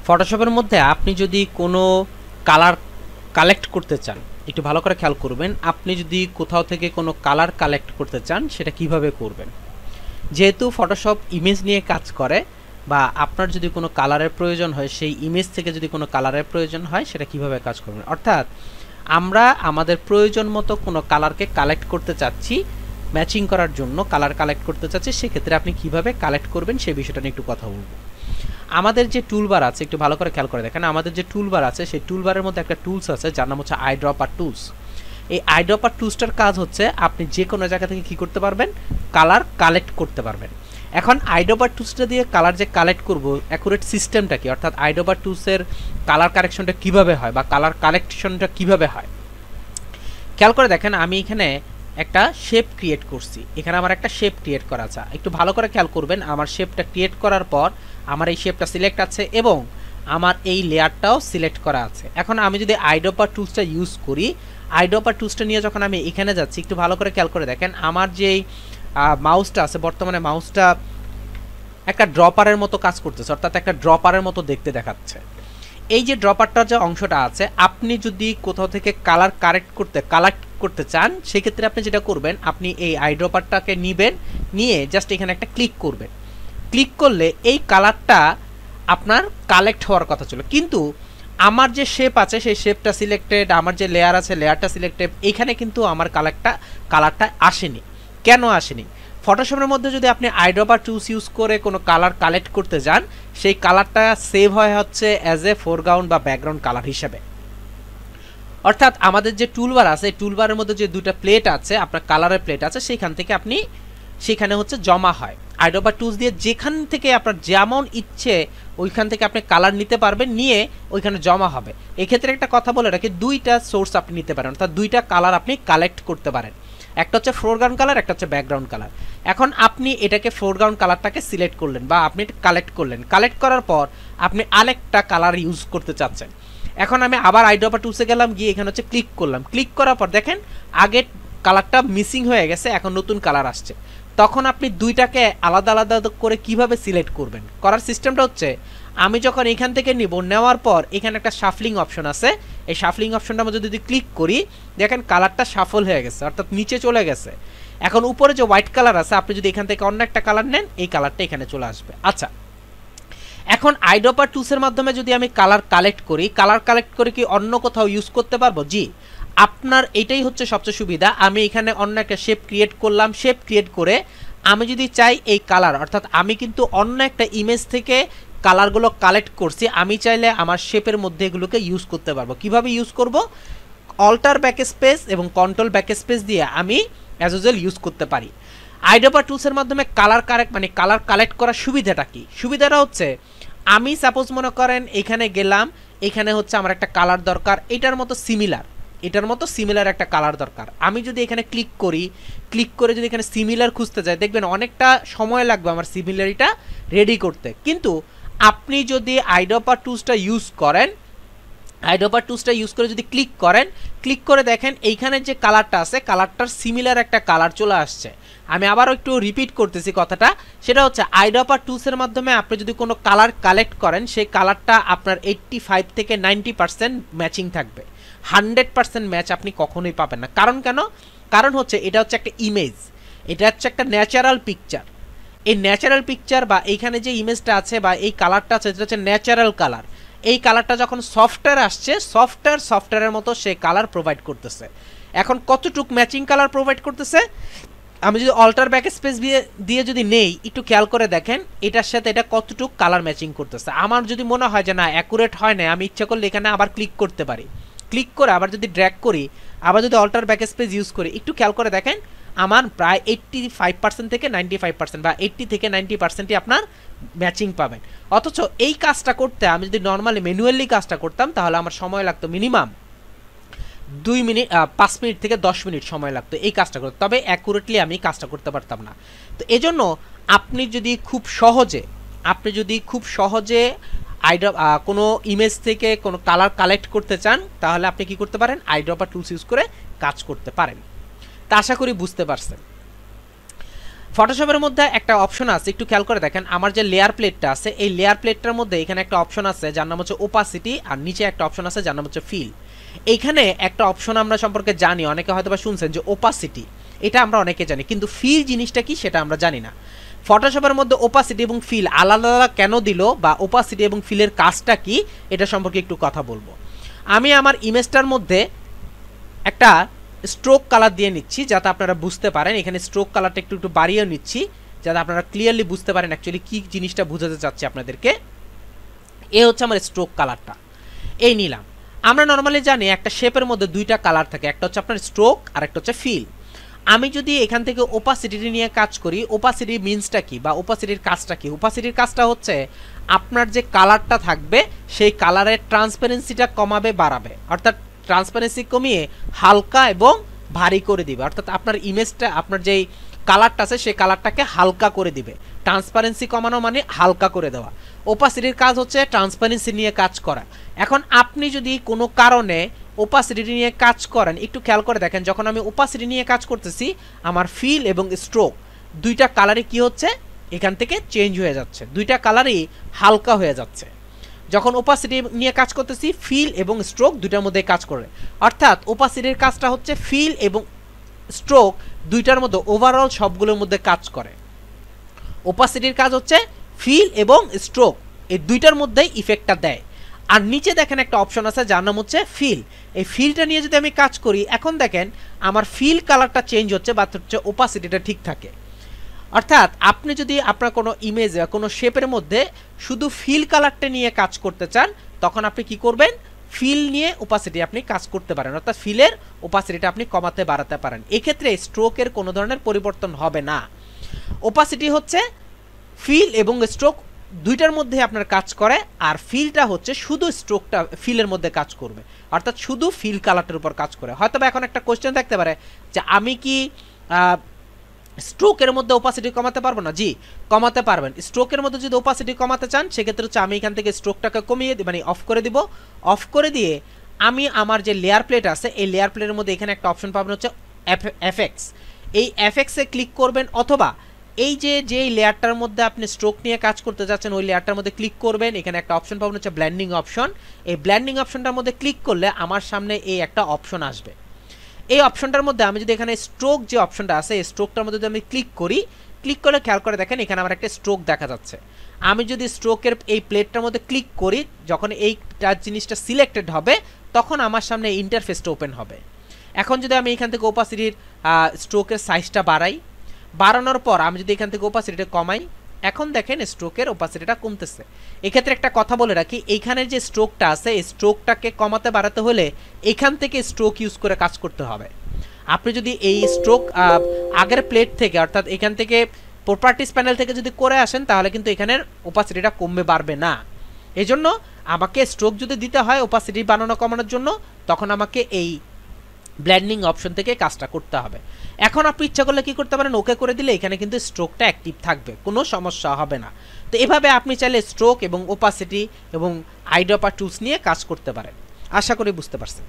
ফটোশপের মধ্যে আপনি যদি কোনো কালার কালেক্ট করতে চান, একটু ভালো করে খেয়াল করবেন। আপনি যদি কোথাও থেকে কোনো কালার কালেক্ট করতে চান সেটা কিভাবে করবেন। যেহেতু ফটোশপ ইমেজ নিয়ে কাজ করে, বা আপনার যদি কোনো কালারের প্রয়োজন হয়, সেই ইমেজ থেকে যদি কোনো কালারের প্রয়োজন হয়, সেটা কিভাবে কাজ করবেন। অর্থাৎ আমরা আমাদের প্রয়োজন মতো কোনো কালারকে কালেক্ট করতে চাচ্ছি, ম্যাচিং করার জন্য কালার কালেক্ট করতে চাচ্ছি, সেক্ষেত্রে আপনি কিভাবে কালেক্ট করবেন সেই বিষয়টা নিয়ে একটু কথা বলবো। আমাদের যে টুলবার আছে, একটু ভালো করে খেয়াল করে দেখেন, আমাদের যে টুলবার আছে সেই টুলবারের মধ্যে একটা টুলস আছে যার নাম হচ্ছে আইড্রপার টুলস। এই আইড্রপার টুলসটার কাজ হচ্ছে আপনি যে কোনো জায়গা থেকে কি করতে পারবেন, কালার কালেক্ট করতে পারবেন। এখন আইড্রপার টুলসটা দিয়ে কালার যে কালেক্ট করব, অ্যাকুরেট সিস্টেমটা কি, অর্থাৎ আইড্রপার টুলসের কালার কারেকশনটা কিভাবে হয় বা কালার কালেকশনটা কিভাবে হয়, খেয়াল করে দেখেন। আমি এখানে একটা শেপ ক্রিয়েট করছি, এখানে আমার একটা শেপ ক্রিয়েট করা আছে। একটু ভালো করে খেয়াল করবেন, আমার শেপটা ক্রিয়েট করার পর আমার এই শেপটা সিলেক্ট আছে এবং আমার এই লেয়ারটাও সিলেক্ট করা আছে। এখন আমি যদি আইড্রপার টুলসটা ইউজ করি, আইড্রপার টুলসটা নিয়ে যখন আমি এখানে যাচ্ছি, একটু ভালো করে খেয়াল করে দেখেন, আমার যেই মাউসটা আছে, বর্তমানে মাউসটা একটা ড্রপারের মতো কাজ করতেছে, অর্থাৎ একটা ড্রপারের মতো দেখতে দেখাচ্ছে। এই যে ড্রপারটার যে অংশটা আছে, আপনি যদি কোথাও থেকে কালার কালেক্ট করতে চান, সেক্ষেত্রে আপনি যেটা করবেন, আপনি এই আইড্রপারটাকে নিবেন, নিয়ে জাস্ট এখানে একটা ক্লিক করবেন। ক্লিক করলে এই কালারটা আপনার কালেক্ট হওয়ার কথা ছিল, কিন্তু আমার যে শেপ আছে সেই শেপটা সিলেক্টেড, আমার যে লেয়ার আছে লেয়ারটা সিলেক্টেড, এখানে কিন্তু আমার কালারটা আসেনি। কেন আসেনি? ফটোশপের মধ্যে যদি আপনি আইড্রপার টুলস ইউজ করে কোনো কালার কালেক্ট করতে যান, সেই কালারটা সেভ হয় হচ্ছে অ্যাজ এ ফোরগ্রাউন্ড বা ব্যাকগ্রাউন্ড কালার হিসেবে। অর্থাৎ আমাদের যে টুলবার আছে, টুলবারের মধ্যে যে দুইটা প্লেট আছে, আপনার কালারের প্লেট আছে, সেইখান থেকে আপনি সেখানে হচ্ছে জমা হয়। আইড্রপার টুলস দিয়ে যেখান থেকে আপনার যেমন ইচ্ছে ওইখান থেকে আপনি কালার নিতে পারবেন, নিয়ে ওইখানে জমা হবে। এক্ষেত্রে একটা কথা বলে রাখি, দুইটা সোর্স আপনি নিতে পারেন, অর্থাৎ দুইটা কালার আপনি কালেক্ট করতে পারেন। একটা হচ্ছে ফোরগ্রাউন্ড কালার, একটা হচ্ছে ব্যাকগ্রাউন্ড কালার। এখন আপনি এটাকে ফোরগ্রাউন্ড কালারটাকে সিলেক্ট করলেন বা আপনি কালেক্ট করলেন, কালেক্ট করার পর আপনি আরেকটা কালার ইউজ করতে চাচ্ছেন। এখন আমি আবার আইড্রপার টুলসে গেলাম, গিয়ে এখানে হচ্ছে ক্লিক করলাম। ক্লিক করার পর দেখেন আগের কালারটা মিসিং হয়ে গেছে, এখন নতুন কালার আসছে। তখন আপনি দুইটাকে আলাদা আলাদা করে কিভাবে সিলেক্ট করবেন, করার সিস্টেমটা হচ্ছে, আমি যখন এখান থেকে নিব, নেওয়ার পর এখানে একটা শাফলিং অপশন আছে, এই শাফলিং অপশনটার মধ্যে যদি ক্লিক করি, দেখেন কালারটা শাফল হয়ে গেছে, অর্থাৎ নিচে চলে গেছে। এখন উপরে যে হোয়াইট কালার আছে, আপনি যদি এখান থেকে অন্য একটা কালার নেন, এই কালারটা এখানে চলে আসবে। আচ্ছা, এখন আইড্রপার টুলসের মাধ্যমে যদি আমি কালার কালেক্ট করি, কালার কালেক্ট করে কি অন্য কোথাও ইউজ করতে পারবো? জি, আপনার এটাই হচ্ছে সবচেয়ে সুবিধা। আমি এখানে অন্য একটা শেপ ক্রিয়েট করলাম, শেপ ক্রিয়েট করে আমি যদি চাই এই কালার, অর্থাৎ আমি কিন্তু অন্য একটা ইমেজ থেকে কালারগুলো কালেক্ট করছি, আমি চাইলে আমার শেপের মধ্যে এগুলোকে ইউজ করতে পারবো। কিভাবে ইউজ করব? অল্টার ব্যাকস্পেস এবং কন্ট্রোল ব্যাকস্পেস দিয়ে আমি অ্যাজ ইউজুয়াল ইউজ করতে পারি। আইড্রপার টুলসের মাধ্যমে কালার কালেক্ট করার সুবিধাটা কি? সুবিধাটা হচ্ছে, আমি সাপোজ মনে করেন এখানে গেলাম, এখানে হচ্ছে আমার একটা কালার দরকার, এটার মতো সিমিলার একটা কালার দরকার। আমি যদি এখানে ক্লিক করি, ক্লিক করে যদি এখানে সিমিলার খুঁজতে যাই, দেখবেন অনেকটা সময় লাগবে আমার সিমিলারিটা রেডি করতে। কিন্তু আপনি যদি আইড্রপার টুলসটা ইউজ করেন, আইড্রপার টুলসটা ইউজ করে যদি ক্লিক করেন, ক্লিক করে দেখেন এইখানে যে কালারটা আছে, কালারটার সিমিলার একটা কালার চলে আসছে। আমি আবারও একটু রিপিট করতেছি কথাটা, সেটা হচ্ছে আইড্রপার টুলসের মাধ্যমে আপনি যদি কোনো কালার কালেক্ট করেন, সেই কালারটা আপনার 85 থেকে 90% ম্যাচিং থাকবে। 100% ম্যাচ আপনি কখনোই পাবেন না। কারণ হচ্ছে এটা হচ্ছে একটা ইমেজ, এটা হচ্ছে একটা ন্যাচারাল পিকচার। এই ন্যাচারাল পিকচার বা এইখানে যে ইমেজটা আছে বা এই কালারটা আছে, এটা হচ্ছে ন্যাচারাল কালার। এই কালারটা যখন সফটওয়্যার আসছে, সফটওয়্যারের মতো সে কালার প্রোভাইড করতেছে। এখন কতটুক ম্যাচিং কালার প্রোভাইড করতেছে, আমি যদি অল্টার ব্যাকস্পেস দিয়ে যদি নেই, একটু খেয়াল করে দেখেন এটার সাথে এটা কতটুক কালার ম্যাচিং করতেছে। আমার যদি মনে হয় যে না অ্যাকুরেট হয় না, আমি ইচ্ছা করলে এখানে আবার ক্লিক করতে পারি। ক্লিক করে আবার যদি ড্র্যাগ করি, আবার যদি অল্টার ব্যাকস্পেস ইউজ করি, একটু খেয়াল করে দেখেন আমার প্রায় 85% থেকে 95% বা 80 থেকে 90%ই আপনার ম্যাচিং পাবেন। অথচ এই কাজটা করতে আমি যদি নর্মালি ম্যানুয়ালি কাজটা করতাম, তাহলে আমার সময় লাগতো মিনিমাম 5 মিনিট থেকে 10 মিনিট সময় লাগতো এই কাজটা করতে, তবে অ্যাকুরেটলি আমি কাজটা করতে পারতাম না। তো এজন্য আপনি যদি খুব সহজে কোনো ইমেজ থেকে কোনো কালার কালেক্ট করতে চান, তাহলে আপনি কি করতে পারেন? আইড্রপার টুলস ইউজ করে কাজ করতে পারেন। তা আশা করি বুঝতে পারছেন। ফটোশপের মধ্যে একটা অপশন আছে, একটু খেয়াল করে দেখেন, আমার যে লেয়ার প্লেটটা আছে এই লেয়ার প্লেটটার মধ্যে এখানে একটা অপশন আছে যার নাম হচ্ছে ওপাসিটি, আর নিচে একটা অপশন আছে যার নাম হচ্ছে ফিল। এইখানে একটা অপশন আমরা সম্পর্কে জানি, অনেকে হয়তো বা শুনছেন যে ওপাসিটি, এটা আমরা অনেকে জানি, কিন্তু ফিল জিনিসটা কি সেটা আমরা জানি না। ফটোশপের মধ্যে ওপাসিটি এবং ফিল আলাদা আলাদা কেন দিল, বা ওপাসিটি এবং ফিলের কাজটা কি, এটা সম্পর্কে একটু কথা বলবো। আমি আমার ইমেজটার মধ্যে একটা স্ট্রোক কালার দিয়ে নিচ্ছি যাতে আপনারা বুঝতে পারেন, এখানে স্ট্রোক কালারটা একটু একটু বাড়িয়ে নিচ্ছি যাতে আপনারা ক্লিয়ারলি বুঝতে পারেন অ্যাকচুয়ালি কী জিনিসটা বোঝাতে চাচ্ছি আপনাদেরকে। এ হচ্ছে আমার স্ট্রোক কালারটা, এই নিলাম। আমরা নর্মালি জানি একটা শেপের মধ্যে দুইটা কালার থাকে, একটা হচ্ছে আপনার স্ট্রোক আর একটা হচ্ছে ফিল। আমি যদি এখান থেকে ওপাসিটি নিয়ে কাজ করি, ওপাসিটি মিনসটা কি বা ওপাসিটির কাজটা কি? ওপাসিটির কাজটা হচ্ছে আপনার যে কালারটা থাকবে সেই কালারের ট্রান্সপারেন্সিটা কমাবে বাড়াবে, অর্থাৎ ট্রান্সপারেন্সি কমিয়ে হালকা এবং ভারী করে দিবে, অর্থাৎ আপনার ইমেজটা, আপনার যেই কালারটা আছে সেই কালারটাকে হালকা করে দিবে। ট্রান্সপারেন্সি কমানো মানে হালকা করে দেওয়া। ওপাসিটির কাজ হচ্ছে ট্রান্সপারেন্সি নিয়ে কাজ করা। এখন আপনি যদি কোনো কারণে ওপাসিটি নিয়ে কাজ করেন, একটু খেয়াল করে দেখেন, যখন আমি ওপাসিটি নিয়ে কাজ করতেছি আমার ফিল এবং স্ট্রোক দুইটা কালারই কি হচ্ছে, এখান থেকে চেঞ্জ হয়ে যাচ্ছে, দুইটা কালারই হালকা হয়ে যাচ্ছে। যখন ওপাসিটি নিয়ে কাজ করতেছি ফিল এবং স্ট্রোক দুইটার মধ্যে কাজ করে, অর্থাৎ ওপাসিটির কাজটা হচ্ছে ফিল এবং স্ট্রোক দুইটার মধ্যে ওভারঅল সবগুলোর মধ্যে কাজ করে। ওপাসিটির কাজ হচ্ছে ফিল এবং স্ট্রোক এই দুইটার মধ্যেই ইফেক্টটা দেয়। আর নিচে দেখেন একটা অপশন আছে যার নাম হচ্ছে ফিল। এই ফিলটা নিয়ে যদি আমি কাজ করি, এখন দেখেন আমার ফিল কালারটা চেঞ্জ হচ্ছে বা হচ্ছে ওপাসিটিটা ঠিক থাকে। অর্থাৎ আপনি যদি আপনার কোনো ইমেজ কোনো শেপের মধ্যে শুধু ফিল কালারটা নিয়ে কাজ করতে চান, তখন আপনি কি করবেন, ফিল নিয়ে ওপাসিটি আপনি কাজ করতে পারেন, অর্থাৎ ফিলের ওপাসিটিটা আপনি কমাতে বাড়াতে পারেন। এক্ষেত্রে স্ট্রোকের কোনো ধরনের পরিবর্তন হবে না। ওপাসিটি হচ্ছে ফিল এবং স্ট্রোক দুইটার মধ্যে আপনার কাজ করে, আর ফিলটা হচ্ছে শুধু স্ট্রোকটা ফিলের মধ্যে কাজ করবে, অর্থাৎ শুধু ফিল কালারটার উপর কাজ করে। হয়তো বা এখন একটা কোয়েশ্চেন থাকতে পারে যে আমি কি স্ট্রোকের মধ্যে ওপাসিটি কমাতে পারবো না? জি, কমাতে পারবেন। স্ট্রোকের মধ্যে যদি ওপাসিটি কমাতে চান সেক্ষেত্রে হচ্ছে আমি এখান থেকে স্ট্রোকটাকে কমিয়ে মানে অফ করে দিব। অফ করে দিয়ে আমি আমার যে লেয়ার প্লেট আছে এই লেয়ার প্লেটের মধ্যে এখানে একটা অপশন পাবেন হচ্ছে এফএক্স। এই এফএক্সে ক্লিক করবেন, অথবা এই যে লেয়ারটার মধ্যে আপনি স্ট্রোক নিয়ে কাজ করতে যাচ্ছেন ওই লেয়ারটার মধ্যে ক্লিক করবেন, এখানে একটা অপশন পাবেন হচ্ছে ব্লেন্ডিং অপশন। এই ব্লেন্ডিং অপশনটার মধ্যে ক্লিক করলে আমার সামনে এই একটা অপশন আসবে। এই অপশনটার মধ্যে আমি যদি এখানে স্ট্রোক যে অপশনটা আছে এই স্ট্রোকটার মধ্যে যদি আমি ক্লিক করি, ক্লিক করলে খেয়াল করে দেখেন এখানে আমার একটা স্ট্রোক দেখা যাচ্ছে। আমি যদি স্ট্রোকের এই প্লেটটার মধ্যে ক্লিক করি, যখন এইটা জিনিসটা সিলেক্টেড হবে তখন আমার সামনে ইন্টারফেসটা ওপেন হবে। এখন যদি আমি এখান থেকে ওপাসিটির স্ট্রোকের সাইজটা বাড়াই, বাড়ানোর পর আমি যদি এখান থেকে ওপাসিটিটা কমাই, এখন দেখেন স্ট্রোকের ওপাসিটিটা কমতেছে। এক্ষেত্রে একটা কথা বলে রাখি, এইখানে যে স্ট্রোকটা আছে এই স্ট্রোকটাকে কমাতে বাড়াতে হলে এখান থেকে স্ট্রোক ইউজ করে কাজ করতে হবে। আপনি যদি এই স্ট্রোক আগের প্লেট থেকে অর্থাৎ এখান থেকে প্রপার্টিস প্যানেল থেকে যদি করে আসেন তাহলে কিন্তু এখানের ওপাসিটিটা কমবে বাড়বে না। এই জন্য আমাকে স্ট্রোক যদি দিতে হয় ওপাসিটি বানানো কমানোর জন্য, তখন আমাকে এই ব্লেন্ডিং অপশন থেকে কাজটা করতে হবে। এখন আপনি ইচ্ছা করলে কি করতে পারেন, ওকে করে দিলে এখানে কিন্তু স্ট্রোকটা অ্যাক্টিভ থাকবে, কোনো সমস্যা হবে না। তো এভাবে আপনি চাইলে স্ট্রোক এবং ওপাসিটি এবং আইড্রপার টুলস নিয়ে কাজ করতে পারেন। আশা করি বুঝতে পারছেন।